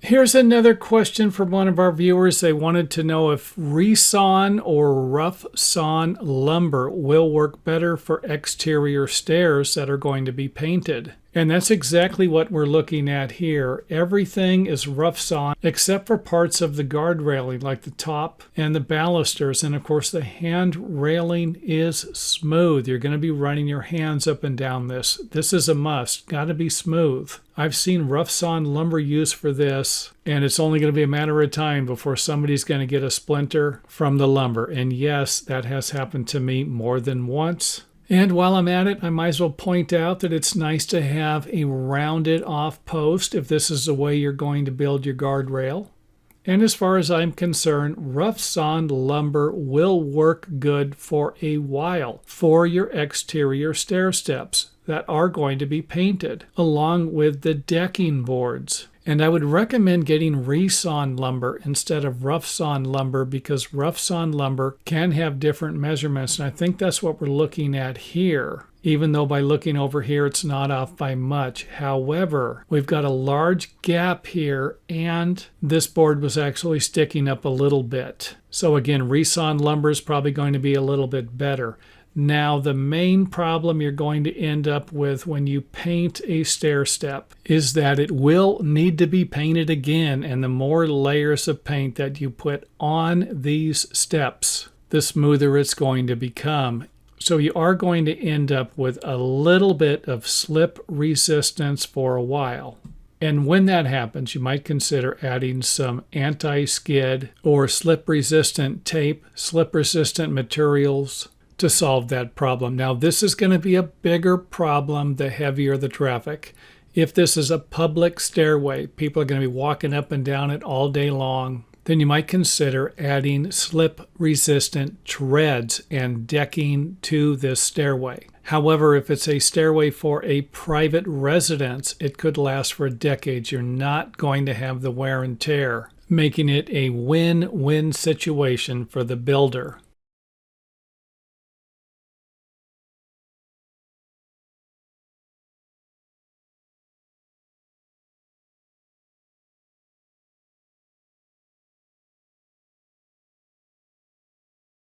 Here's another question from one of our viewers. They wanted to know if resawn or rough sawn lumber will work better for exterior stairs that are going to be painted. And that's exactly what we're looking at here. Everything is rough sawn except for parts of the guard railing like the top and the balusters. And of course the hand railing is smooth. You're going to be running your hands up and down this. This is a must. Got to be smooth. I've seen rough sawn lumber used for this, and it's only going to be a matter of time before somebody's going to get a splinter from the lumber. And yes, that has happened to me more than once. And while I'm at it, I might as well point out that it's nice to have a rounded off post if this is the way you're going to build your guardrail. And as far as I'm concerned, rough sawn lumber will work good for a while for your exterior stair steps that are going to be painted, along with the decking boards. And I would recommend getting resawn lumber instead of rough sawn lumber because rough sawn lumber can have different measurements. And I think that's what we're looking at here, even though by looking over here, it's not off by much. However, we've got a large gap here and this board was actually sticking up a little bit. So again, resawn lumber is probably going to be a little bit better. Now, the main problem you're going to end up with when you paint a stair step is that it will need to be painted again, and the more layers of paint that you put on these steps, the smoother it's going to become. So you are going to end up with a little bit of slip resistance for a while. And when that happens, you might consider adding some anti-skid or slip-resistant tape, slip-resistant materials, to solve that problem. Now, this is going to be a bigger problem the heavier the traffic. If this is a public stairway, people are going to be walking up and down it all day long, then you might consider adding slip-resistant treads and decking to this stairway. However, if it's a stairway for a private residence, it could last for decades. You're not going to have the wear and tear, making it a win-win situation for the builder.